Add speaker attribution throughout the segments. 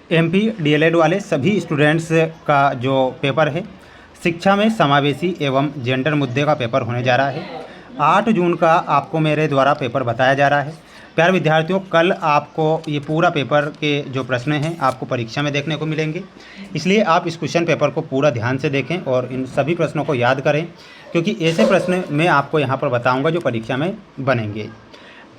Speaker 1: MP DElEd वाले सभी students का जो पेपर है शिक्षा में समावेशी एवं जेंडर मुद्दे का पेपर होने जा रहा है। 8 जून का आपको मेरे द्वारा पेपर बताया जा रहा है। प्यारे विद्यार्थियों, कल आपको ये पूरा पेपर के जो प्रश्न हैं आपको परीक्षा में देखने को मिलेंगे, इसलिए आप इस क्वेश्चन पेपर को पूरा ध्यान से देखें और इन सभी प्रश्नों को याद करें, क्योंकि ऐसे प्रश्न मैं आपको यहाँ पर बताऊँगा जो परीक्षा में बनेंगे।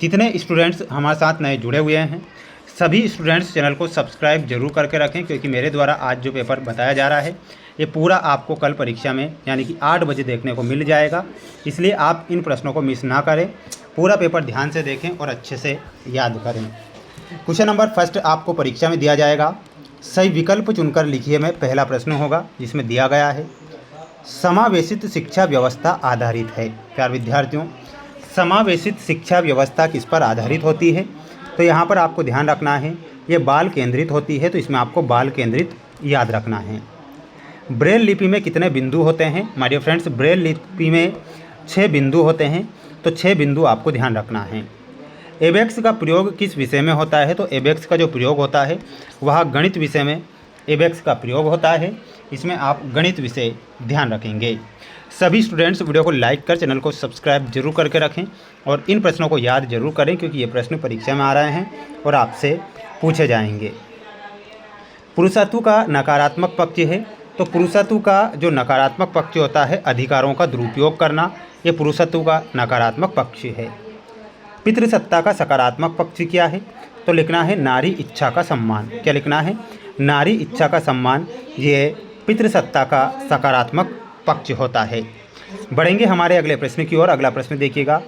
Speaker 1: जितने स्टूडेंट्स हमारे साथ नए जुड़े हुए हैं सभी स्टूडेंट्स चैनल को सब्सक्राइब जरूर करके रखें, क्योंकि मेरे द्वारा आज जो पेपर बताया जा रहा है ये पूरा आपको कल परीक्षा में यानी कि 8 बजे देखने को मिल जाएगा। इसलिए आप इन प्रश्नों को मिस ना करें, पूरा पेपर ध्यान से देखें और अच्छे से याद करें। क्वेश्चन नंबर फर्स्ट आपको परीक्षा में दिया जाएगा। सही विकल्प चुनकर लिखिए में पहला प्रश्न होगा, जिसमें दिया गया है समावेशित शिक्षा व्यवस्था आधारित है। प्यारे विद्यार्थियों, समावेशित शिक्षा व्यवस्था किस पर आधारित होती है? तो यहाँ पर आपको ध्यान रखना है ये बाल केंद्रित होती है, तो इसमें आपको बाल केंद्रित याद रखना है। ब्रेल लिपि में कितने बिंदु होते हैं? माय डियर फ्रेंड्स, ब्रेल लिपि में 6 बिंदु होते हैं, तो 6 बिंदु आपको ध्यान रखना है। एबेक्स का प्रयोग किस विषय में होता है? तो एबेक्स का जो प्रयोग होता है वह गणित विषय में एबेक्स का प्रयोग होता है। इसमें आप गणित विषय ध्यान रखेंगे। सभी स्टूडेंट्स वीडियो को लाइक कर चैनल को सब्सक्राइब जरूर करके रखें और इन प्रश्नों को याद जरूर करें, क्योंकि ये प्रश्न परीक्षा में आ रहे हैं और आपसे पूछे जाएंगे। पुरुषत्व का नकारात्मक पक्ष है, तो पुरुषत्व का जो नकारात्मक पक्ष होता है अधिकारों का दुरुपयोग करना, ये पुरुषत्व का नकारात्मक पक्ष है। पितृसत्ता का सकारात्मक पक्ष क्या है? तो लिखना है नारी इच्छा का सम्मान। क्या लिखना है? नारी इच्छा का सम्मान, ये पितृसत्ता का सकारात्मक पक्ष होता है। बढ़ेंगे हमारे अगले प्रश्न की ओर। अगला प्रश्न देखिएगा,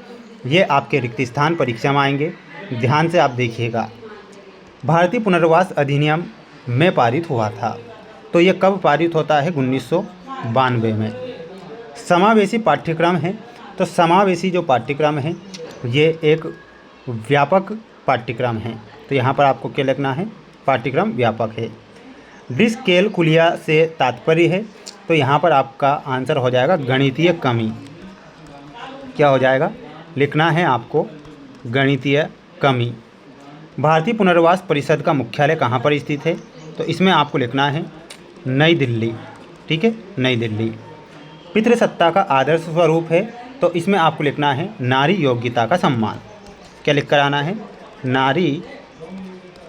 Speaker 1: ये आपके रिक्त स्थान परीक्षा में आएंगे, ध्यान से आप देखिएगा। भारतीय पुनर्वास अधिनियम में पारित हुआ था, तो ये कब पारित होता है? 1992 में। समावेशी पाठ्यक्रम है, तो समावेशी जो पाठ्यक्रम है ये एक व्यापक पाठ्यक्रम है, तो यहाँ पर आपको क्या लिखना है? पाठ्यक्रम व्यापक है। डिस्कैलकुलिया से तात्पर्य है, तो यहाँ पर आपका आंसर हो जाएगा गणितीय कमी। क्या हो जाएगा? लिखना है आपको गणितीय कमी। भारतीय पुनर्वास परिषद का मुख्यालय कहाँ पर स्थित है? तो इसमें आपको लिखना है नई दिल्ली। ठीक है, नई दिल्ली। पितृसत्ता का आदर्श स्वरूप है, तो इसमें आपको लिखना है नारी योग्यता का सम्मान। क्या लिख कर आना है?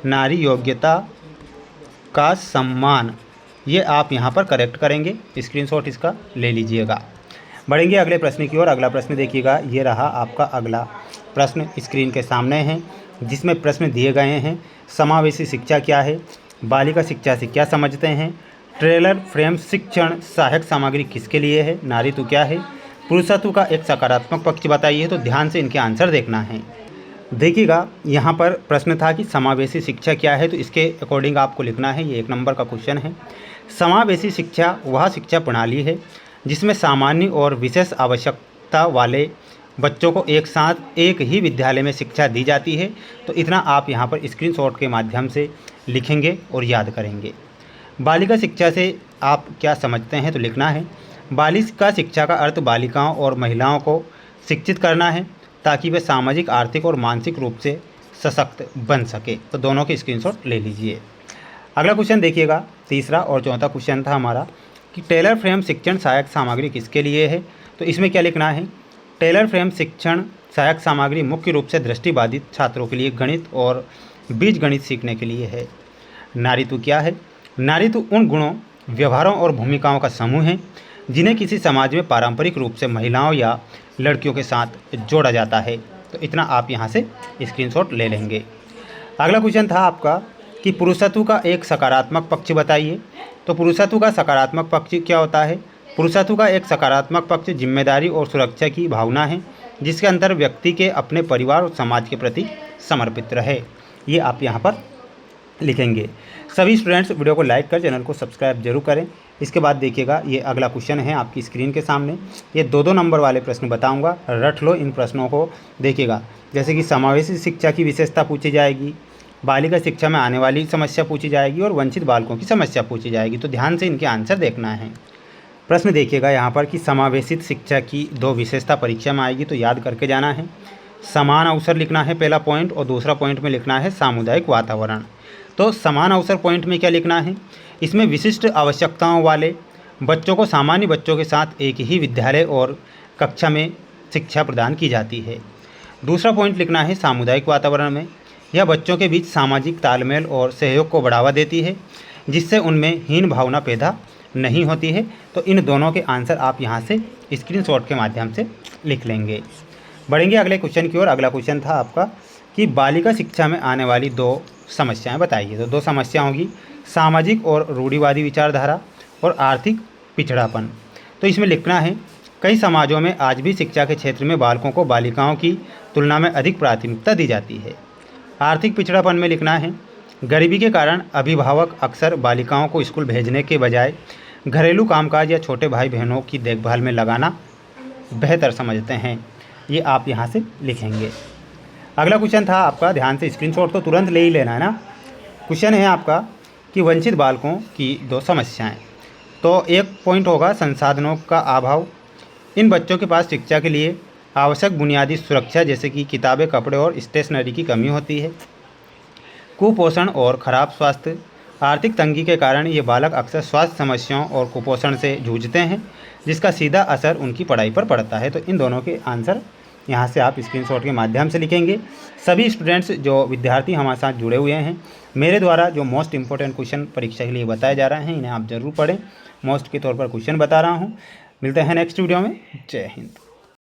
Speaker 1: नारी योग्यता का सम्मान। ये आप यहाँ पर करेक्ट करेंगे, स्क्रीनशॉट इसका ले लीजिएगा। बढ़ेंगे अगले प्रश्न की ओर। अगला प्रश्न देखिएगा, ये रहा आपका अगला प्रश्न स्क्रीन के सामने है, जिसमें प्रश्न दिए गए हैं। समावेशी शिक्षा क्या है? बालिका शिक्षा से क्या समझते हैं? ट्रेलर फ्रेम शिक्षण सहायक सामग्री किसके लिए है? नारीत्व क्या है? पुरुषत्व का एक सकारात्मक पक्ष बताइए। तो ध्यान से इनके आंसर देखना है। देखिएगा, यहाँ पर प्रश्न था कि समावेशी शिक्षा क्या है, तो इसके अकॉर्डिंग आपको लिखना है। ये 1 नंबर का क्वेश्चन है। समावेशी शिक्षा वह शिक्षा प्रणाली है जिसमें सामान्य और विशेष आवश्यकता वाले बच्चों को एक साथ एक ही विद्यालय में शिक्षा दी जाती है। तो इतना आप यहाँ पर स्क्रीनशॉट के माध्यम से लिखेंगे और याद करेंगे। बालिका शिक्षा से आप क्या समझते हैं? तो लिखना है बालिका शिक्षा का अर्थ बालिकाओं और महिलाओं को शिक्षित करना है, ताकि वे सामाजिक, आर्थिक और मानसिक रूप से सशक्त बन सके। तो दोनों के स्क्रीनशॉट ले लीजिए। अगला क्वेश्चन देखिएगा, तीसरा और चौथा क्वेश्चन था हमारा कि टेलर फ्रेम शिक्षण सहायक सामग्री किसके लिए है? तो इसमें क्या लिखना है? टेलर फ्रेम शिक्षण सहायक सामग्री मुख्य रूप से दृष्टिबाधित छात्रों के लिए गणित और बीजगणित सीखने के लिए है। नारीत्व क्या है? नारीत्व उन गुणों, व्यवहारों और भूमिकाओं का समूह है जिन्हें किसी समाज में पारंपरिक रूप से महिलाओं या लड़कियों के साथ जोड़ा जाता है। तो इतना आप यहाँ से स्क्रीनशॉट ले लेंगे। अगला क्वेश्चन था आपका कि पुरुषत्व का एक सकारात्मक पक्ष बताइए। तो पुरुषत्व का सकारात्मक पक्ष क्या होता है? पुरुषत्व का एक सकारात्मक पक्ष जिम्मेदारी और सुरक्षा की भावना है, जिसके अंदर व्यक्ति के अपने परिवार और समाज के प्रति समर्पित रहे। ये आप यहाँ पर लिखेंगे। सभी स्टूडेंट्स वीडियो को लाइक कर चैनल को सब्सक्राइब जरूर करें। इसके बाद देखिएगा, ये अगला क्वेश्चन है आपकी स्क्रीन के सामने। ये 2 नंबर वाले प्रश्न बताऊंगा, रट लो इन प्रश्नों को। देखिएगा, जैसे कि समावेशी शिक्षा की विशेषता पूछी जाएगी, बालिका शिक्षा में आने वाली समस्या पूछी जाएगी और वंचित बालकों की समस्या पूछी जाएगी। तो ध्यान से इनके आंसर देखना है। प्रश्न देखिएगा यहाँ पर कि समावेशित शिक्षा की 2 विशेषता परीक्षा में आएगी, तो याद करके जाना है। समान अवसर लिखना है पहला पॉइंट, और दूसरा पॉइंट में लिखना है सामुदायिक वातावरण। तो समान अवसर पॉइंट में क्या लिखना है, इसमें विशिष्ट आवश्यकताओं वाले बच्चों को सामान्य बच्चों के साथ एक ही विद्यालय और कक्षा में शिक्षा प्रदान की जाती है। दूसरा पॉइंट लिखना है सामुदायिक वातावरण में, यह बच्चों के बीच सामाजिक तालमेल और सहयोग को बढ़ावा देती है, जिससे उनमें हीन भावना पैदा नहीं होती है। तो इन दोनों के आंसर आप यहाँ से स्क्रीनशॉट के माध्यम से लिख लेंगे। बढ़ेंगे अगले क्वेश्चन की ओर। अगला क्वेश्चन था आपका कि बालिका शिक्षा में आने वाली 2 समस्याएं बताइए। तो 2 समस्या होगी, सामाजिक और रूढ़िवादी विचारधारा और आर्थिक पिछड़ापन। तो इसमें लिखना है, कई समाजों में आज भी शिक्षा के क्षेत्र में बालकों को बालिकाओं की तुलना में अधिक प्राथमिकता दी जाती है। आर्थिक पिछड़ापन में लिखना है, गरीबी के कारण अभिभावक अक्सर बालिकाओं को स्कूल भेजने के बजाय घरेलू कामकाज या छोटे भाई बहनों की देखभाल में लगाना बेहतर समझते हैं। ये आप यहाँ से लिखेंगे। अगला क्वेश्चन था आपका, ध्यान से स्क्रीनशॉट तो तुरंत ले ही लेना है ना। क्वेश्चन है आपका कि वंचित बालकों की 2 समस्याएं। तो एक पॉइंट होगा संसाधनों का अभाव, इन बच्चों के पास शिक्षा के लिए आवश्यक बुनियादी सुरक्षा जैसे कि किताबें, कपड़े और स्टेशनरी की कमी होती है। कुपोषण और खराब स्वास्थ्य, आर्थिक तंगी के कारण ये बालक अक्सर स्वास्थ्य समस्याओं और कुपोषण से जूझते हैं, जिसका सीधा असर उनकी पढ़ाई पर पड़ता है। तो इन दोनों के आंसर यहाँ से आप स्क्रीनशॉट के माध्यम से लिखेंगे। सभी स्टूडेंट्स जो विद्यार्थी हमारे साथ जुड़े हुए हैं, मेरे द्वारा जो मोस्ट इंपॉर्टेंट क्वेश्चन परीक्षा के लिए बताए जा रहे हैं, इन्हें आप ज़रूर पढ़ें। मोस्ट के तौर पर क्वेश्चन बता रहा हूँ। मिलते हैं नेक्स्ट वीडियो में। जय हिंद।